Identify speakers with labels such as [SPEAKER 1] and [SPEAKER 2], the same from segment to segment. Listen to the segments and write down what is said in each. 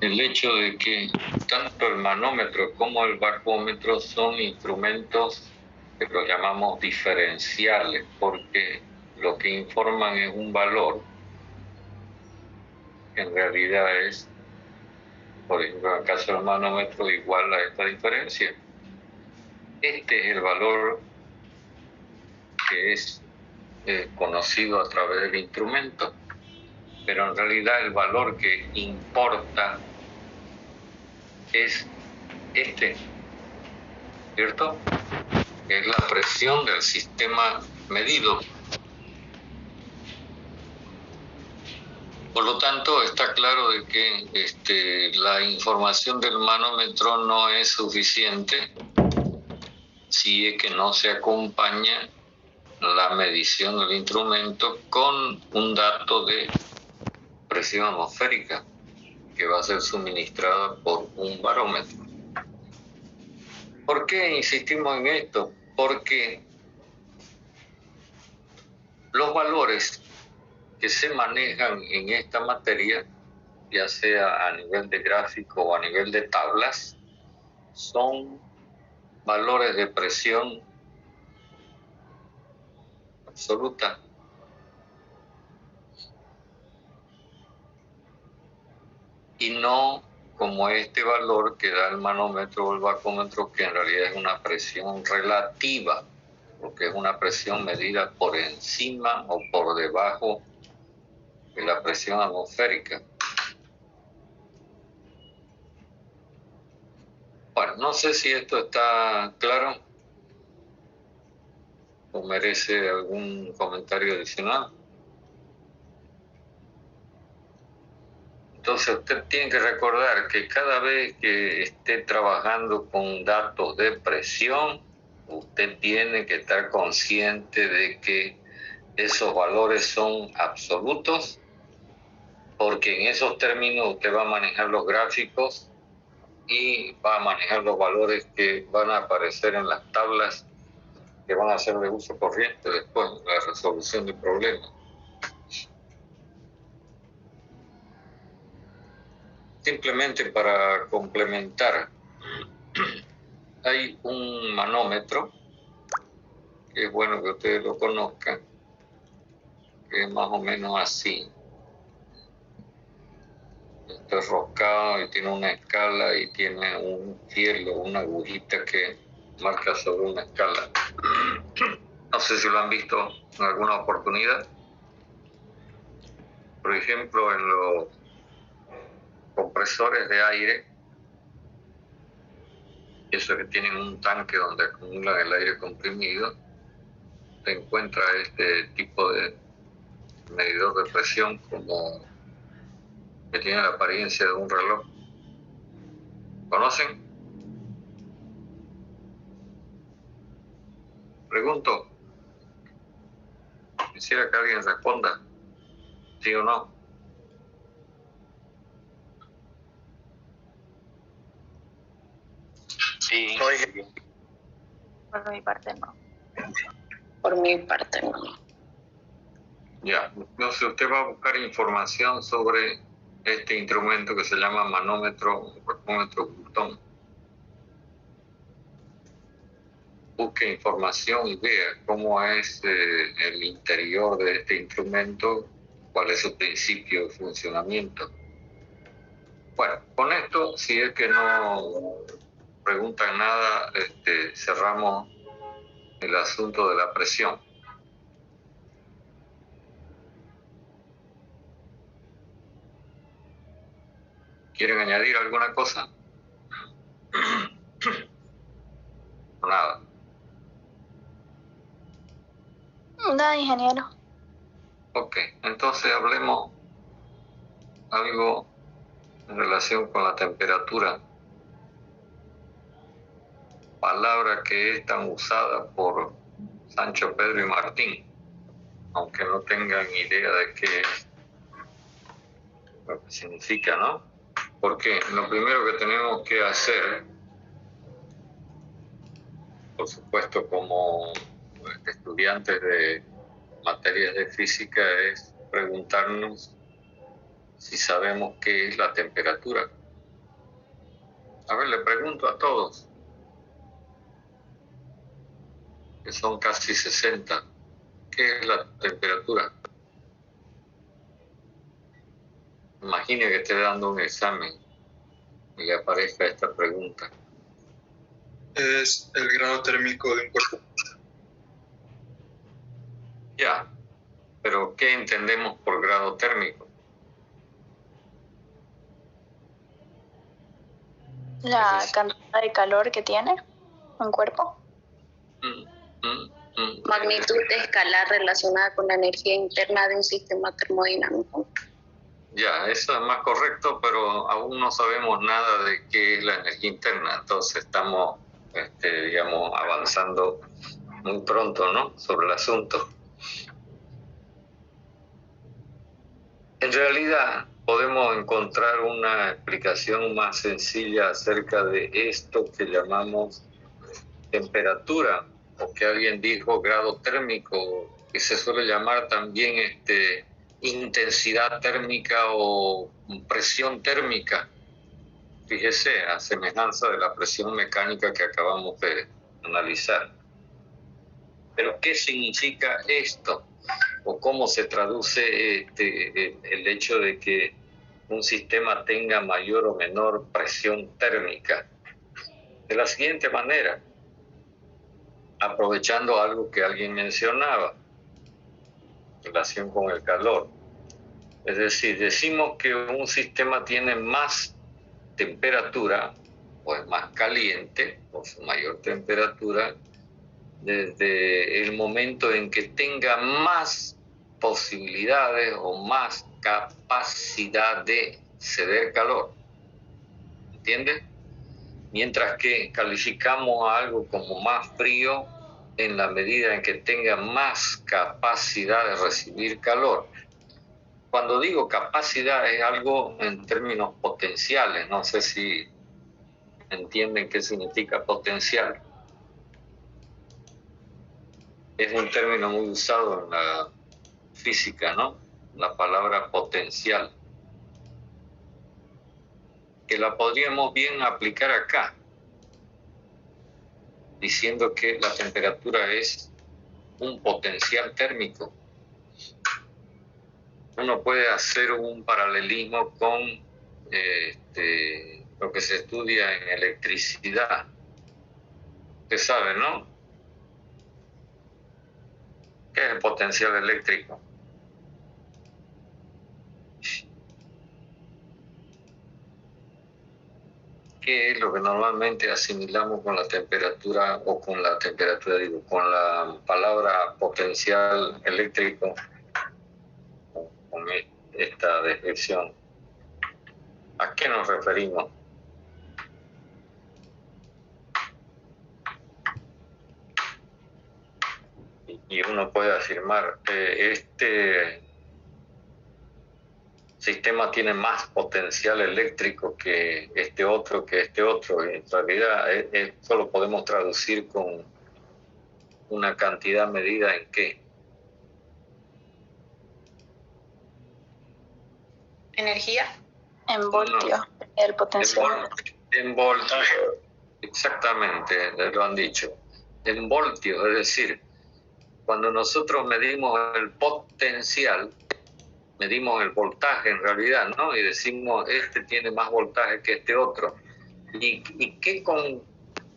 [SPEAKER 1] el hecho de que tanto el manómetro como el bacómetro son instrumentos que los llamamos diferenciales, porque lo que informan es un valor que en realidad es, por ejemplo, en el caso del manómetro, igual a esta diferencia. Este es el valor que es conocido a través del instrumento, pero en realidad el valor que importa es este, ¿cierto? Que es la presión del sistema medido. Por lo tanto, está claro de que la información del manómetro no es suficiente si es que no se acompaña la medición del instrumento con un dato de presión atmosférica que va a ser suministrada por un barómetro. ¿Por qué insistimos en esto? Porque los valores que se manejan en esta materia, ya sea a nivel de gráfico o a nivel de tablas, son valores de presión absoluta. Y no como este valor que da el manómetro o el bacómetro, que en realidad es una presión relativa, porque es una presión medida por encima o por debajo de la presión atmosférica. Bueno, no sé si esto está claro o merece algún comentario adicional. Entonces usted tiene que recordar que cada vez que esté trabajando con datos de presión, usted tiene que estar consciente de que esos valores son absolutos, porque en esos términos usted va a manejar los gráficos y va a manejar los valores que van a aparecer en las tablas que van a ser de uso corriente después de la resolución del problema. Simplemente para complementar, hay un manómetro, que es bueno que ustedes lo conozcan, que es más o menos así. Está enroscado y tiene una escala y tiene un filo, una agujita que marca sobre una escala. No sé si lo han visto en alguna oportunidad. Por ejemplo, en los compresores de aire, esos que tienen un tanque donde acumulan el aire comprimido, se encuentra este tipo de medidor de presión como que tiene la apariencia de un reloj. ¿Conocen? Pregunto. Quisiera que alguien responda, sí o no.
[SPEAKER 2] Sí.
[SPEAKER 3] Por mi parte no.
[SPEAKER 4] Por mi parte no.
[SPEAKER 1] Ya, entonces usted va a buscar información sobre este instrumento que se llama manómetro, bacómetro Boulton. Busque información y vea cómo es el interior de este instrumento, cuál es su principio de funcionamiento. Bueno, con esto, si es que no preguntan nada, cerramos el asunto de la presión. ¿Quieren añadir alguna cosa? Nada.
[SPEAKER 3] Nada, ingeniero.
[SPEAKER 1] Ok, entonces hablemos algo en relación con la temperatura. Palabra que es tan usada por Sancho, Pedro y Martín, aunque no tengan idea de qué es lo que significa, ¿no? Porque lo primero que tenemos que hacer, por supuesto, como estudiantes de materias de física, es preguntarnos si sabemos qué es la temperatura. A ver, le pregunto a todos, que son casi 60, ¿qué es la temperatura? Imagine que esté dando un examen y le aparezca esta pregunta.
[SPEAKER 2] Es el grado térmico de un cuerpo.
[SPEAKER 1] Ya, pero ¿qué entendemos por grado térmico?
[SPEAKER 3] La cantidad de calor que tiene un cuerpo.
[SPEAKER 4] Magnitud escalar relacionada con la energía interna de un sistema termodinámico.
[SPEAKER 1] Ya, eso es más correcto, pero aún no sabemos nada de qué es la energía interna, entonces estamos, digamos, avanzando muy pronto, ¿no?, sobre el asunto. En realidad, podemos encontrar una explicación más sencilla acerca de esto que llamamos temperatura, o que alguien dijo grado térmico, que se suele llamar también intensidad térmica o presión térmica. Fíjese, a semejanza de la presión mecánica que acabamos de analizar. Pero ¿qué significa esto? ¿O cómo se traduce el hecho de que un sistema tenga mayor o menor presión térmica? De la siguiente manera, aprovechando algo que alguien mencionaba, en relación con el calor. Es decir, decimos que un sistema tiene más temperatura, o es más caliente, por su mayor temperatura, desde el momento en que tenga más posibilidades o más capacidad de ceder calor. ¿Entiendes? Mientras que calificamos a algo como más frío en la medida en que tenga más capacidad de recibir calor. Cuando digo capacidad es algo en términos potenciales, no sé si entienden qué significa potencial. Es un término muy usado en la física, ¿no? La palabra potencial, que la podríamos bien aplicar acá, diciendo que la temperatura es un potencial térmico. Uno puede hacer un paralelismo con lo que se estudia en electricidad. Usted sabe, ¿no? ¿Qué es el potencial eléctrico? ¿Qué es lo que normalmente asimilamos con la temperatura, o con la temperatura, digo, con la palabra potencial eléctrico, con esta descripción? ¿A qué nos referimos? Y uno puede afirmar, este sistema tiene más potencial eléctrico que este otro, En realidad, esto lo podemos traducir con una cantidad medida en qué.
[SPEAKER 4] ¿Energía?
[SPEAKER 3] En voltios, el potencial.
[SPEAKER 1] En voltios, exactamente, lo han dicho. En voltios, es decir, cuando nosotros medimos el potencial, medimos el voltaje en realidad, ¿no? Y decimos, este tiene más voltaje que este otro. ¿Y qué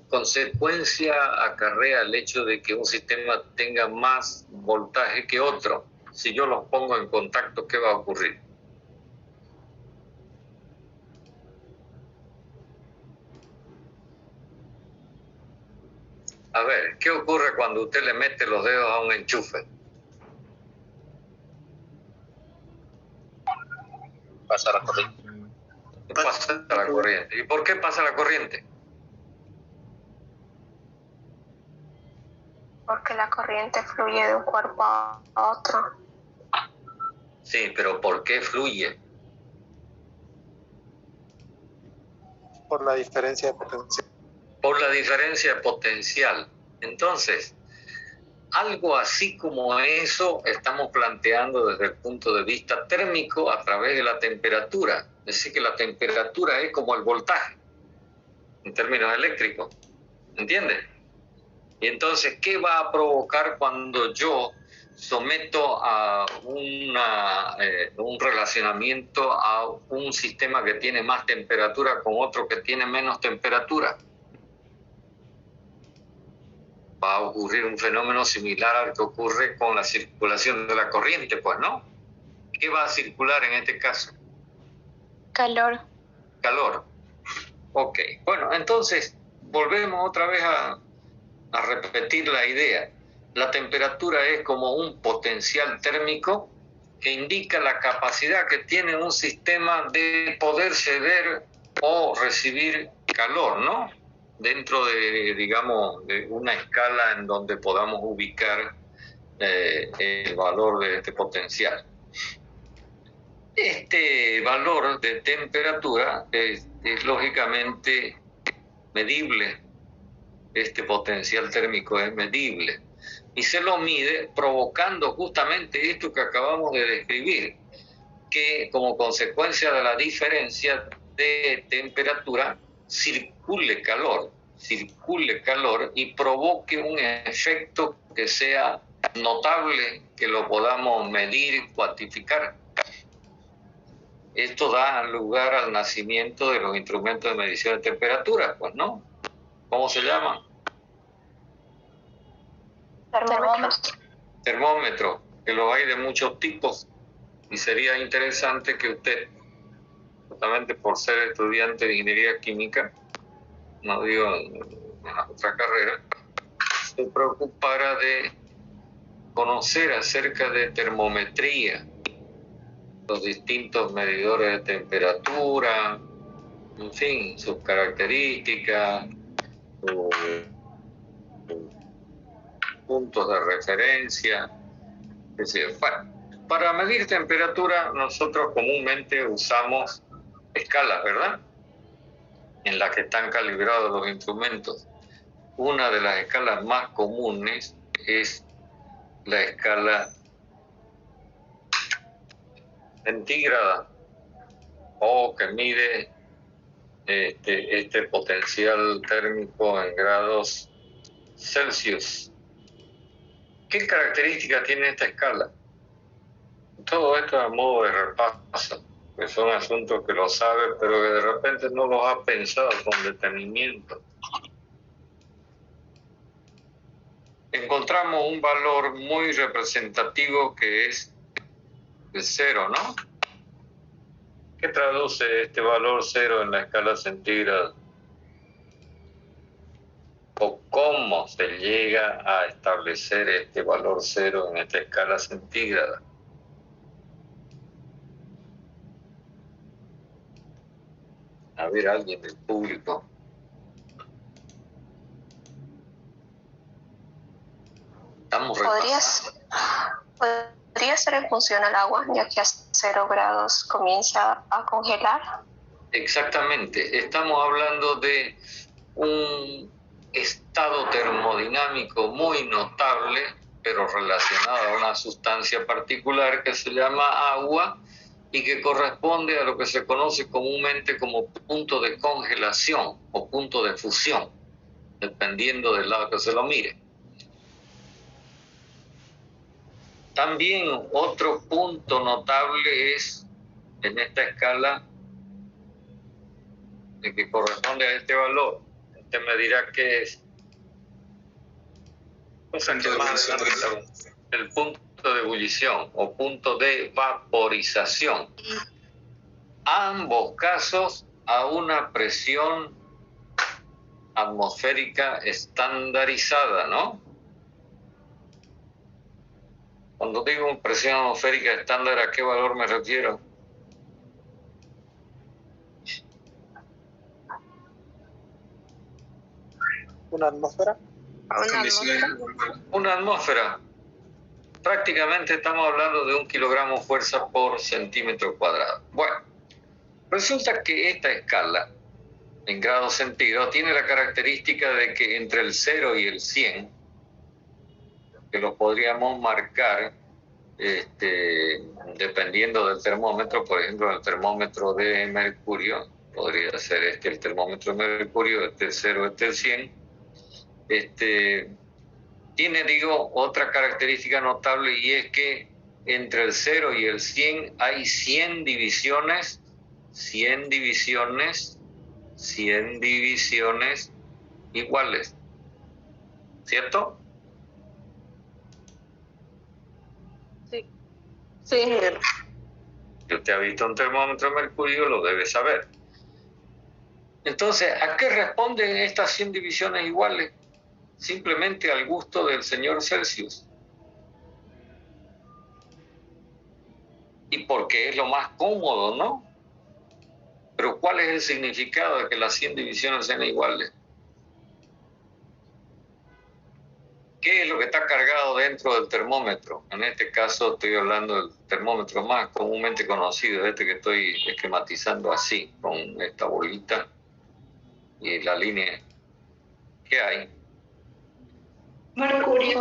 [SPEAKER 1] consecuencia acarrea el hecho de que un sistema tenga más voltaje que otro? Si yo los pongo en contacto, ¿qué va a ocurrir? A ver, ¿qué ocurre cuando usted le mete los dedos a un enchufe?
[SPEAKER 2] Pasa la corriente.
[SPEAKER 1] Pasa la corriente. ¿Y por qué pasa la corriente?
[SPEAKER 3] Porque la corriente fluye de un cuerpo a otro.
[SPEAKER 1] Sí, pero ¿por qué fluye?
[SPEAKER 2] Por la diferencia de potencial.
[SPEAKER 1] Por la diferencia de potencial. Entonces, algo así como eso estamos planteando desde el punto de vista térmico a través de la temperatura. Es decir, que la temperatura es como el voltaje. en términos eléctricos, ¿entiendes? Y entonces, ¿qué va a provocar cuando yo someto a un relacionamiento a un sistema que tiene más temperatura con otro que tiene menos temperatura? Va a ocurrir un fenómeno similar al que ocurre con la circulación de la corriente, pues, ¿no? ¿Qué va a circular en este caso?
[SPEAKER 3] Calor.
[SPEAKER 1] Calor. Ok. Bueno, entonces volvemos otra vez a repetir la idea. La temperatura es como un potencial térmico que indica la capacidad que tiene un sistema de poder ceder o recibir calor, ¿no? Dentro de, digamos, de una escala en donde podamos ubicar el valor de este potencial. Este valor de temperatura es lógicamente medible. Este potencial térmico es medible y se lo mide provocando justamente esto que acabamos de describir, que como consecuencia de la diferencia de temperatura circule calor y provoque un efecto que sea notable, que lo podamos medir, cuantificar. Esto da lugar al nacimiento de los instrumentos de medición de temperatura, pues, ¿no? ¿Cómo se llama?
[SPEAKER 3] Termómetro.
[SPEAKER 1] Termómetro, que lo hay de muchos tipos y sería interesante que usted, justamente por ser estudiante de ingeniería química, no digo en otra carrera, se preocupara de conocer acerca de termometría, los distintos medidores de temperatura, en fin, sus características, sus puntos de referencia. Es decir, para medir temperatura nosotros comúnmente usamos escalas, ¿verdad? En las que están calibrados los instrumentos. Una de las escalas más comunes es la escala centígrada, o que mide este potencial térmico en grados Celsius. ¿Qué características tiene esta escala? Todo esto a modo de repaso, que son asuntos que lo sabe, pero que de repente no los ha pensado con detenimiento. Encontramos un valor muy representativo que es el 0, ¿no? ¿Qué traduce este valor 0 en la escala centígrada? ¿O cómo se llega a establecer este valor 0 en esta escala centígrada? A ver, alguien del público. Estamos
[SPEAKER 4] ¿Podría ser en función al agua, ya que a 0 grados comienza a congelar?
[SPEAKER 1] Exactamente. Estamos hablando de un estado termodinámico muy notable, pero relacionado a una sustancia particular que se llama agua y que corresponde a lo que se conoce comúnmente como punto de congelación o punto de fusión, dependiendo del lado que se lo mire. También otro punto notable es en esta escala de que corresponde a este valor. Usted me dirá qué es. El punto de ebullición o punto de vaporización. Ambos casos a una presión atmosférica estandarizada, ¿no? Cuando digo presión atmosférica estándar, ¿a qué valor me refiero?
[SPEAKER 5] ¿Una atmósfera?
[SPEAKER 1] Una atmósfera. Prácticamente estamos hablando de 1 kilogramo fuerza por centímetro cuadrado. Bueno, resulta que esta escala en grados centígrados tiene la característica de que entre el 0 y el 100, que lo podríamos marcar dependiendo del termómetro, por ejemplo, el termómetro de mercurio, podría ser el termómetro de mercurio, el 0, el 100, tiene, digo, otra característica notable, y es que entre el 0 y el 100 hay 100 divisiones, 100 divisiones, 100 divisiones iguales, ¿cierto?
[SPEAKER 3] Sí.
[SPEAKER 4] Sí.
[SPEAKER 1] Si usted ha visto un termómetro de mercurio, lo debe saber. Entonces, ¿a qué responden estas 100 divisiones iguales? Simplemente al gusto del señor Celsius. Y porque es lo más cómodo, ¿no? Pero ¿cuál es el significado de que las 100 divisiones sean iguales? ¿Qué es lo que está cargado dentro del termómetro? En este caso estoy hablando del termómetro más comúnmente conocido, que estoy esquematizando así, con esta bolita y la línea. ¿Qué hay?
[SPEAKER 4] Mercurio.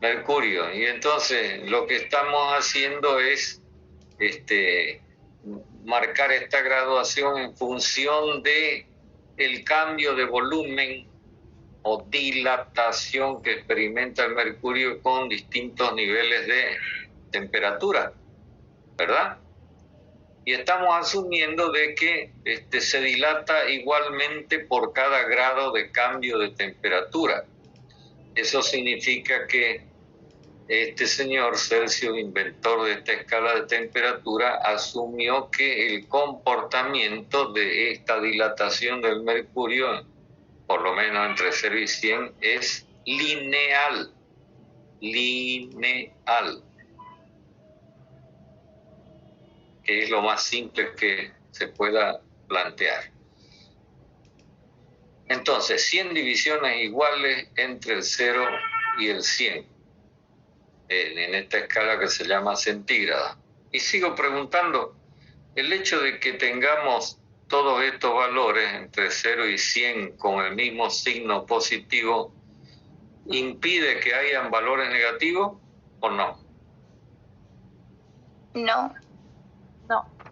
[SPEAKER 1] Mercurio. Y entonces lo que estamos haciendo es marcar esta graduación en función de el cambio de volumen o dilatación que experimenta el mercurio con distintos niveles de temperatura, ¿verdad? Y estamos asumiendo de que se dilata igualmente por cada grado de cambio de temperatura. Eso significa que este señor Celsius, inventor de esta escala de temperatura, asumió que el comportamiento de esta dilatación del mercurio, por lo menos entre 0 y 100, es lineal. Lineal. Que es lo más simple que se pueda plantear. Entonces, 100 divisiones iguales entre el 0 y el 100. En esta escala que se llama centígrada. Y sigo preguntando, el hecho de que tengamos todos estos valores entre 0 y 100 con el mismo signo positivo, ¿impide que hayan valores negativos o no?
[SPEAKER 3] No.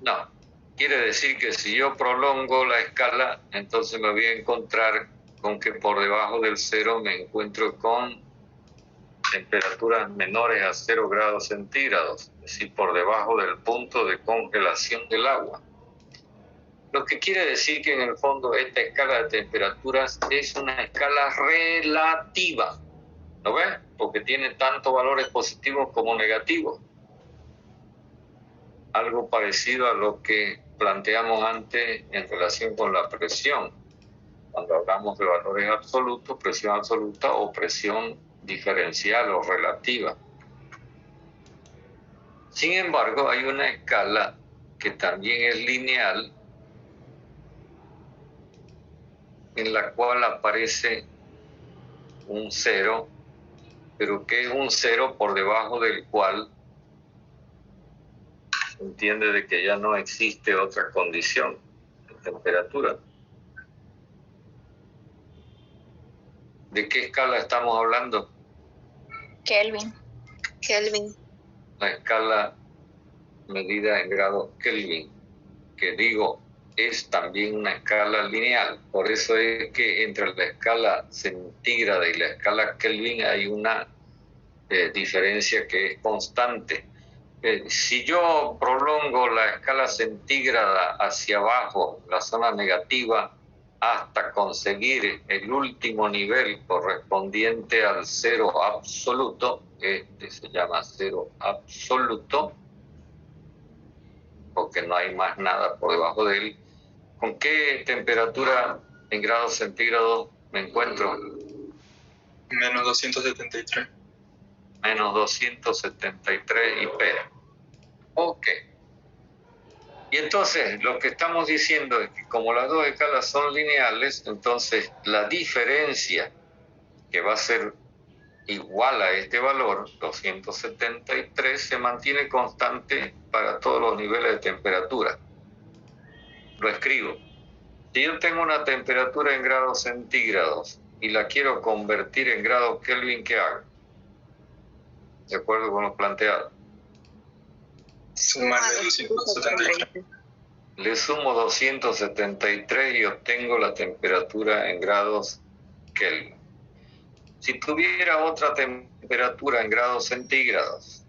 [SPEAKER 1] No. Quiere decir que si yo prolongo la escala, entonces me voy a encontrar con que por debajo del 0 me encuentro con temperaturas menores a 0 grados centígrados, es decir, por debajo del punto de congelación del agua. Lo que quiere decir que en el fondo esta escala de temperaturas es una escala relativa, ¿no ves? Porque tiene tanto valores positivos como negativos. Algo parecido a lo que planteamos antes en relación con la presión, cuando hablamos de valores absolutos, presión absoluta o presión diferencial o relativa. Sin embargo, hay una escala que también es lineal, en la cual aparece un 0, pero que es un 0 por debajo del cual se entiende de que ya no existe otra condición de temperatura. ¿De qué escala estamos hablando?
[SPEAKER 3] Kelvin.
[SPEAKER 1] La escala medida en grados Kelvin, que digo, es también una escala lineal. Por eso es que entre la escala centígrada y la escala Kelvin hay una diferencia que es constante. Si yo prolongo la escala centígrada hacia abajo, la zona negativa, hasta conseguir el último nivel correspondiente al 0 absoluto, se llama 0 absoluto, porque no hay más nada por debajo de él. ¿Con qué temperatura en grados centígrados me encuentro?
[SPEAKER 2] Menos 273.
[SPEAKER 1] Menos 273 IP. Ok. Y entonces lo que estamos diciendo es que como las dos escalas son lineales, entonces la diferencia que va a ser igual a este valor, 273, se mantiene constante para todos los niveles de temperatura. Lo escribo. Si yo tengo una temperatura en grados centígrados y la quiero convertir en grados Kelvin, ¿qué hago? De acuerdo con lo planteado.
[SPEAKER 2] Sumar de 273.
[SPEAKER 1] Le sumo 273 y obtengo la temperatura en grados Kelvin. Si tuviera otra temperatura en grados centígrados,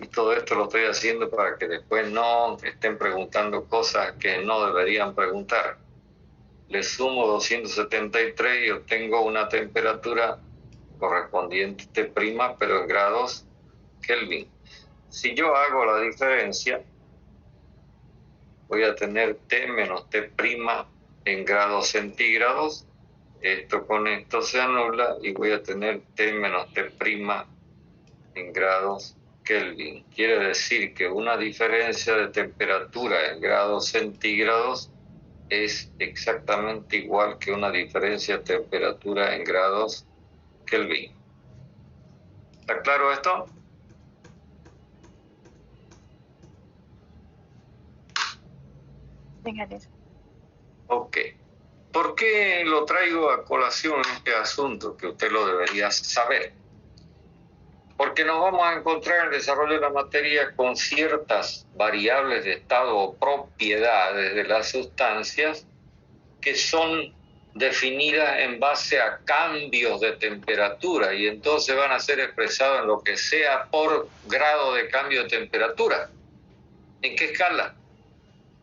[SPEAKER 1] y todo esto lo estoy haciendo para que después no estén preguntando cosas que no deberían preguntar. Le sumo 273 y obtengo una temperatura correspondiente T', pero en grados Kelvin. Si yo hago la diferencia, voy a tener T menos T' en grados centígrados. Esto con esto se anula y voy a tener T menos T' en grados Kelvin. Quiere decir que una diferencia de temperatura en grados centígrados es exactamente igual que una diferencia de temperatura en grados Kelvin. ¿Está claro esto? Ok. ¿Por qué lo traigo a colación este asunto que usted lo debería saber? Porque nos vamos a encontrar en el desarrollo de la materia con ciertas variables de estado o propiedades de las sustancias que son definidas en base a cambios de temperatura y entonces van a ser expresados en lo que sea por grado de cambio de temperatura. ¿En qué escala?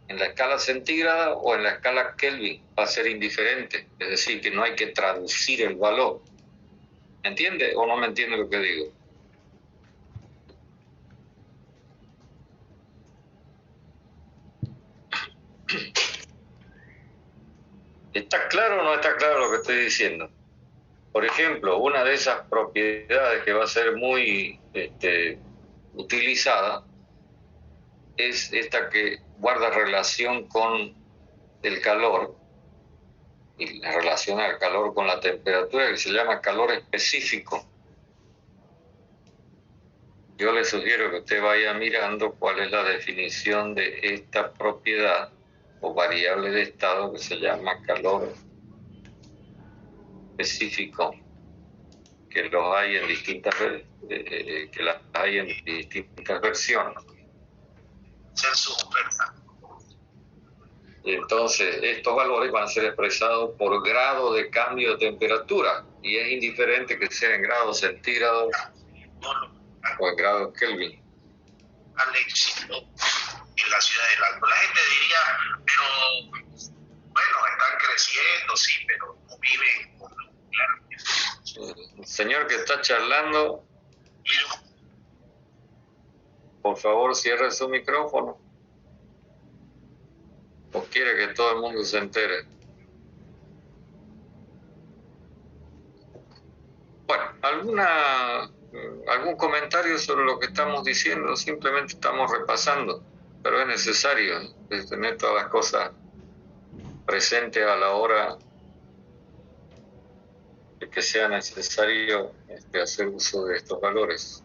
[SPEAKER 1] En la escala centígrada o en la escala Kelvin, va a ser indiferente, es decir, que no hay que traducir el valor. ¿Me entiende o no me entiende lo que digo? ¿Está claro o no está claro lo que estoy diciendo? Por ejemplo, una de esas propiedades que va a ser muy utilizada es esta que guarda relación con el calor y relaciona el calor con la temperatura, que se llama calor específico. Yo le sugiero que usted vaya mirando cuál es la definición de esta propiedad o variable de estado que se llama calor específico, que los hay en distintas que las hay en distintas versiones. Y entonces estos valores van a ser expresados por grado de cambio de temperatura y es indiferente que sea en grados centígrados o en grados Kelvin.
[SPEAKER 6] Al éxito en la ciudad del Alto. La gente diría, pero bueno, están creciendo, sí, pero no viven.
[SPEAKER 1] El señor que está charlando, por favor cierre su micrófono. ¿O quiere que todo el mundo se entere? Bueno, algún comentario sobre lo que estamos diciendo, simplemente estamos repasando, pero es necesario tener todas las cosas presentes a la hora de que sea necesario hacer uso de estos valores.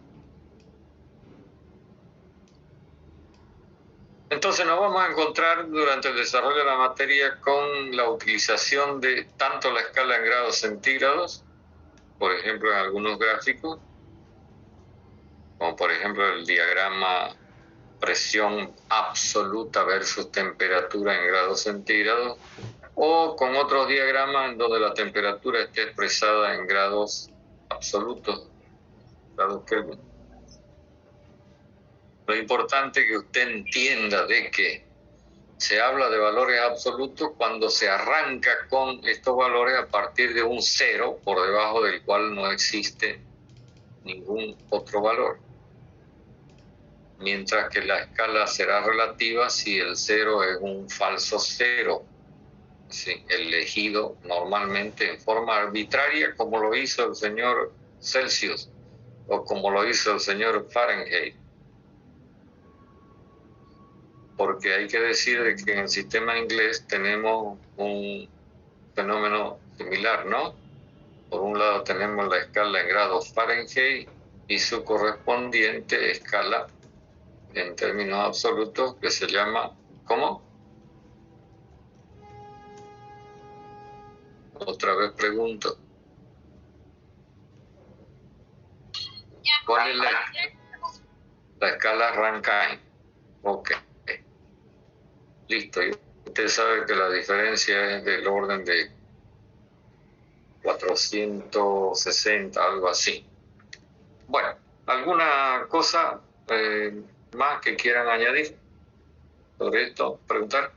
[SPEAKER 1] Entonces nos vamos a encontrar durante el desarrollo de la materia con la utilización de tanto la escala en grados centígrados, por ejemplo en algunos gráficos, como por ejemplo el diagrama presión absoluta versus temperatura en grados centígrados, o con otros diagramas en donde la temperatura esté expresada en grados absolutos, grados Kelvin. Lo importante es que usted entienda de que se habla de valores absolutos cuando se arranca con estos valores a partir de un cero, por debajo del cual no existe ningún otro valor. Mientras que la escala será relativa si el cero es un falso cero, ¿sí?, elegido normalmente en forma arbitraria, como lo hizo el señor Celsius o como lo hizo el señor Fahrenheit. Porque hay que decir de que en el sistema inglés tenemos un fenómeno similar, ¿no? Por un lado tenemos la escala en grados Fahrenheit y su correspondiente escala en términos absolutos que se llama, ¿cómo? Otra vez pregunto. ¿Cuál es la escala Rankine? Ok. Listo. Y usted sabe que la diferencia es del orden de 460, algo así. Bueno, ¿alguna cosa más que quieran añadir sobre esto? ¿Preguntar?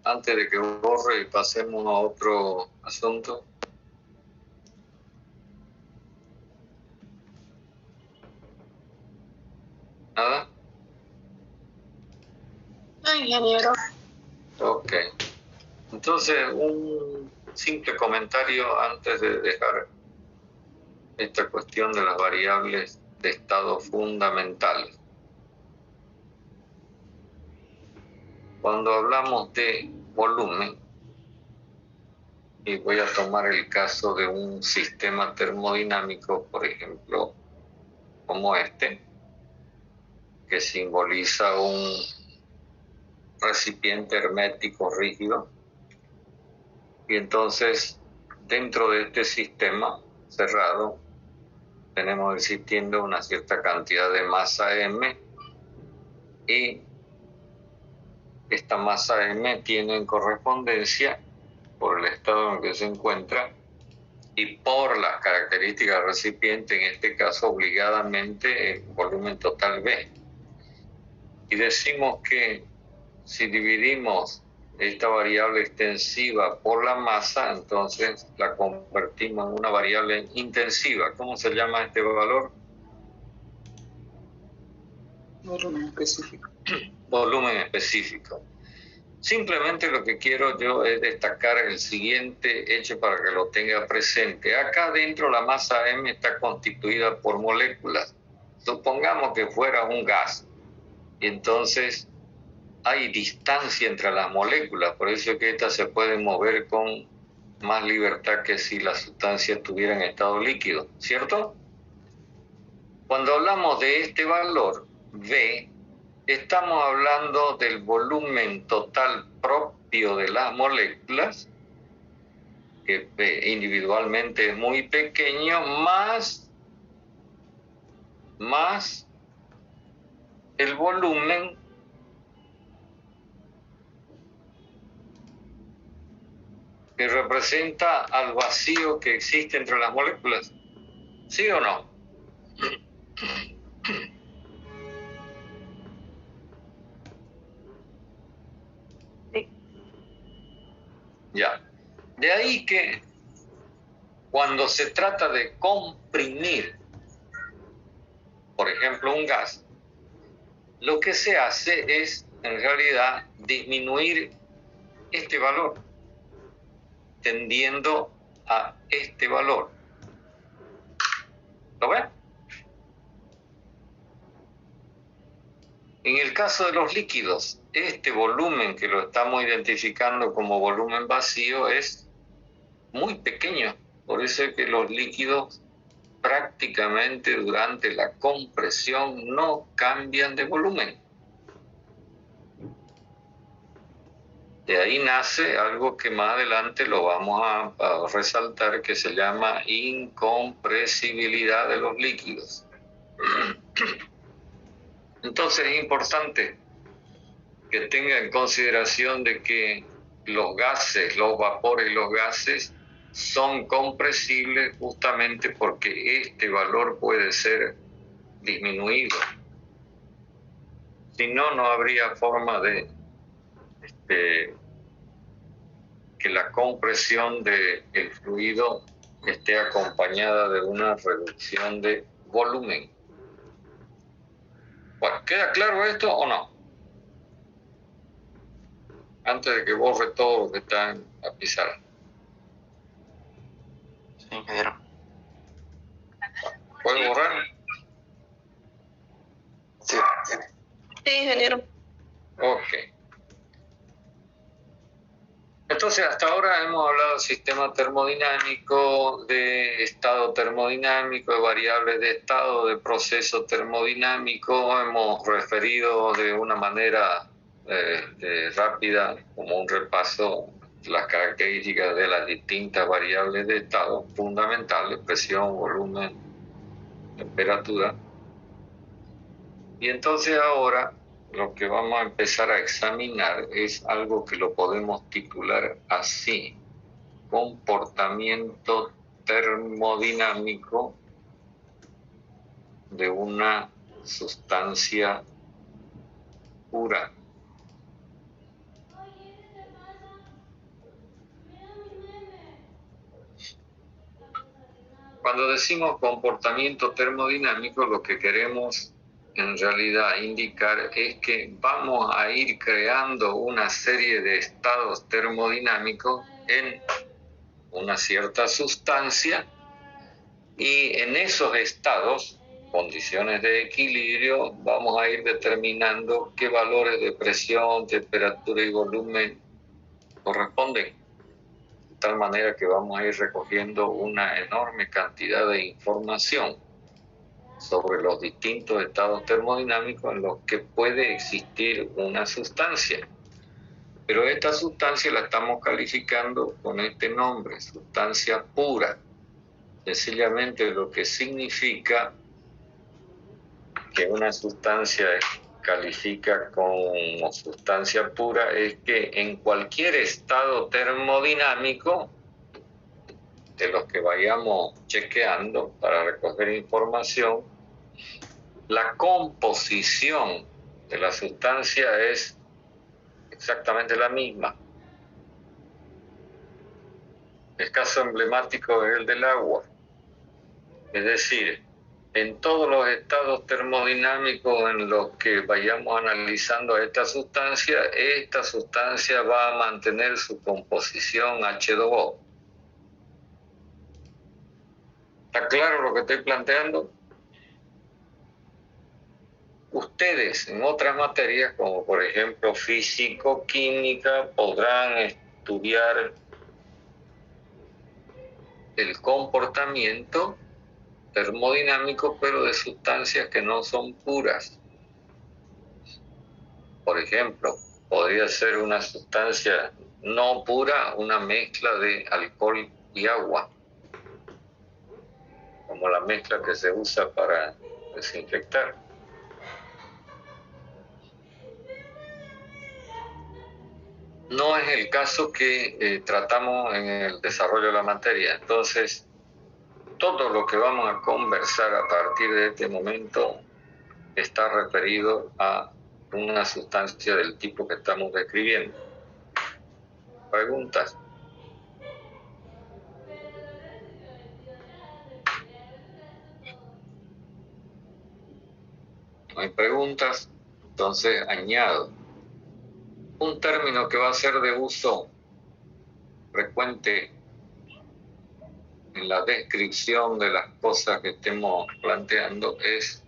[SPEAKER 1] Antes de que borre y pasemos a otro asunto. ¿Nada?
[SPEAKER 4] No, ingeniero.
[SPEAKER 1] Ok. Entonces, un simple comentario antes de dejar esta cuestión de las variables de estado fundamentales. Cuando hablamos de volumen, y voy a tomar el caso de un sistema termodinámico, por ejemplo, como este, que simboliza un recipiente hermético rígido, y entonces dentro de este sistema cerrado tenemos existiendo una cierta cantidad de masa M, y esta masa M tiene en correspondencia, por el estado en que se encuentra y por las características del recipiente, en este caso obligadamente el volumen total B. Y decimos que si dividimos esta variable extensiva por la masa, entonces la convertimos en una variable intensiva. ¿Cómo se llama este valor?
[SPEAKER 5] Volumen específico.
[SPEAKER 1] Volumen específico. Simplemente lo que quiero yo es destacar el siguiente hecho para que lo tenga presente. Acá dentro la masa M está constituida por moléculas. Supongamos que fuera un gas. Y entonces hay distancia entre las moléculas, por eso es que estas se pueden mover con más libertad que si la sustancia estuviera en estado líquido, ¿cierto? Cuando hablamos de este valor V, estamos hablando del volumen total propio de las moléculas, que individualmente es muy pequeño, más el volumen que representa al vacío que existe entre las moléculas. ¿Sí o no?
[SPEAKER 3] Sí.
[SPEAKER 1] Ya. De ahí que cuando se trata de comprimir, por ejemplo, un gas, lo que se hace es, en realidad, disminuir este valor, tendiendo a este valor. ¿Lo ven? En el caso de los líquidos, este volumen que lo estamos identificando como volumen vacío es muy pequeño. Por eso es que los líquidos prácticamente durante la compresión no cambian de volumen. De ahí nace algo que más adelante lo vamos a resaltar, que se llama incompresibilidad de los líquidos. Entonces es importante que tenga en consideración de que los gases, los vapores y los gases son compresibles justamente porque este valor puede ser disminuido. Si no, no habría forma de que la compresión del fluido esté acompañada de una reducción de volumen. Bueno, ¿queda claro esto o no? Antes de que borre todo lo que está en la pizarra.
[SPEAKER 5] Sí, ingeniero.
[SPEAKER 1] ¿Puedo borrar?
[SPEAKER 5] Sí.
[SPEAKER 4] Sí, ingeniero.
[SPEAKER 1] Ok. Entonces, hasta ahora hemos hablado del sistema termodinámico, de estado termodinámico, de variables de estado, de proceso termodinámico. Hemos referido de una manera rápida, como un repaso, las características de las distintas variables de estado fundamentales: presión, volumen, temperatura. Y entonces ahora lo que vamos a empezar a examinar es algo que lo podemos titular así: comportamiento termodinámico de una sustancia pura. Cuando decimos comportamiento termodinámico, lo que queremos en realidad indicar es que vamos a ir creando una serie de estados termodinámicos en una cierta sustancia, y en esos estados, condiciones de equilibrio, vamos a ir determinando qué valores de presión, temperatura y volumen corresponden. De tal manera que vamos a ir recogiendo una enorme cantidad de información sobre los distintos estados termodinámicos en los que puede existir una sustancia. Pero esta sustancia la estamos calificando con este nombre, sustancia pura. Sencillamente lo que significa que una sustancia califica como sustancia pura es que en cualquier estado termodinámico de los que vayamos chequeando para recoger información, la composición de la sustancia es exactamente la misma. El caso emblemático es el del agua. Es decir, en todos los estados termodinámicos en los que vayamos analizando a esta sustancia va a mantener su composición H2O. ¿Está claro lo que estoy planteando? Ustedes en otras materias, como por ejemplo físico-química, podrán estudiar el comportamiento termodinámico, pero de sustancias que no son puras. Por ejemplo, podría ser una sustancia no pura, una mezcla de alcohol y agua, como la mezcla que se usa para desinfectar. No es el caso que tratamos en el desarrollo de la materia. Entonces, todo lo que vamos a conversar a partir de este momento está referido a una sustancia del tipo que estamos describiendo. ¿Preguntas? ¿No hay preguntas? Entonces añado un término que va a ser de uso frecuente en la descripción de las cosas que estemos planteando, es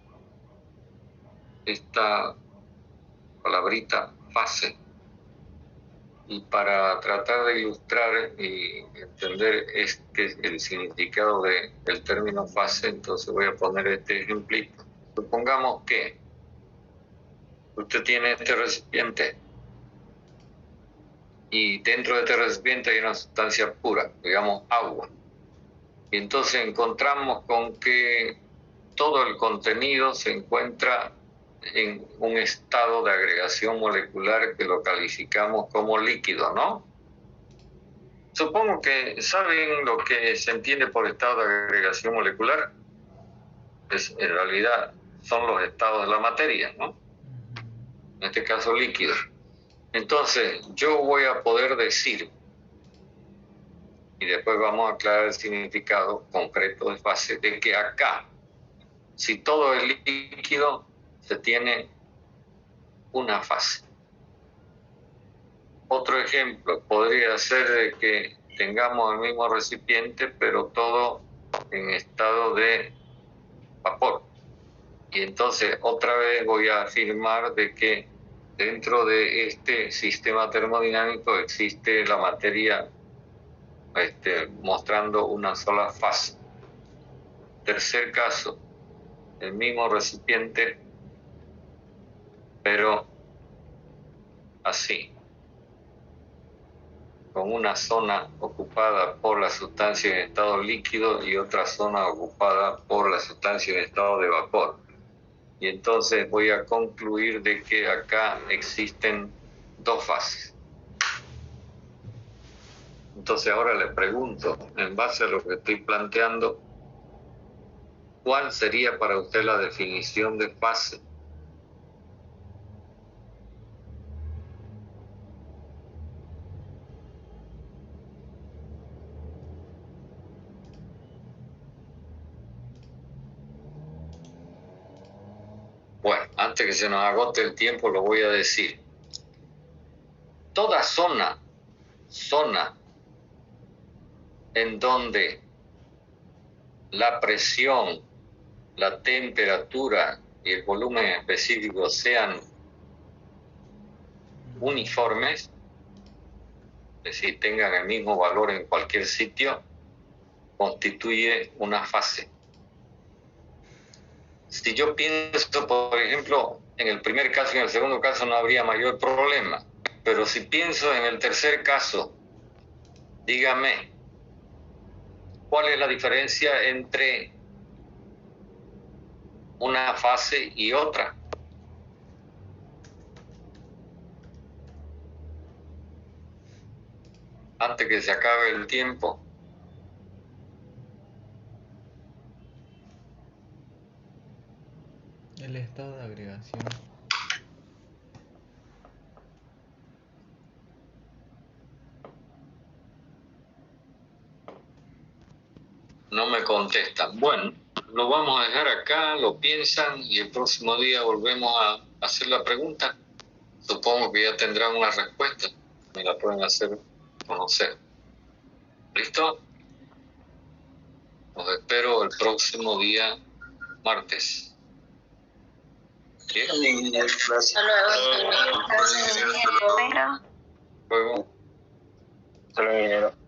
[SPEAKER 1] esta palabrita fase. Y para tratar de ilustrar y entender el significado del término fase, entonces voy a poner este ejemplito. Supongamos que usted tiene este recipiente y dentro de este recipiente hay una sustancia pura, digamos agua. Y entonces encontramos con que todo el contenido se encuentra en un estado de agregación molecular que lo calificamos como líquido, ¿no? Supongo que saben lo que se entiende por estado de agregación molecular. En realidad son los estados de la materia, ¿no? En este caso líquido. Entonces yo voy a poder decir, y después vamos a aclarar el significado concreto de fase, de que acá, si todo es líquido, se tiene una fase. Otro ejemplo podría ser de que tengamos el mismo recipiente, pero todo en estado de vapor. Y entonces otra vez voy a afirmar de que dentro de este sistema termodinámico existe la materia mostrando una sola fase. Tercer caso, el mismo recipiente, pero así, con una zona ocupada por la sustancia en estado líquido y otra zona ocupada por la sustancia en estado de vapor. Y entonces voy a concluir de que acá existen dos fases. Entonces ahora le pregunto, en base a lo que estoy planteando, ¿cuál sería para usted la definición de fase? Bueno, antes que se nos agote el tiempo lo voy a decir. Toda zona en donde la presión, la temperatura y el volumen específico sean uniformes, es decir, tengan el mismo valor en cualquier sitio, constituye una fase. Si yo pienso, por ejemplo, en el primer caso y en el segundo caso no habría mayor problema, pero si pienso en el tercer caso, dígame, ¿cuál es la diferencia entre una fase y otra? Antes que se acabe el tiempo.
[SPEAKER 7] El estado de agregación.
[SPEAKER 1] No me contestan. Bueno, lo vamos a dejar acá, lo piensan y el próximo día volvemos a hacer la pregunta. Supongo que ya tendrán una respuesta. Me la pueden hacer conocer. ¿Listo? Los espero el próximo día martes. ¿Bien?
[SPEAKER 2] Gracias.
[SPEAKER 3] Pero
[SPEAKER 1] Luego.
[SPEAKER 2] Hasta luego, ingeniero.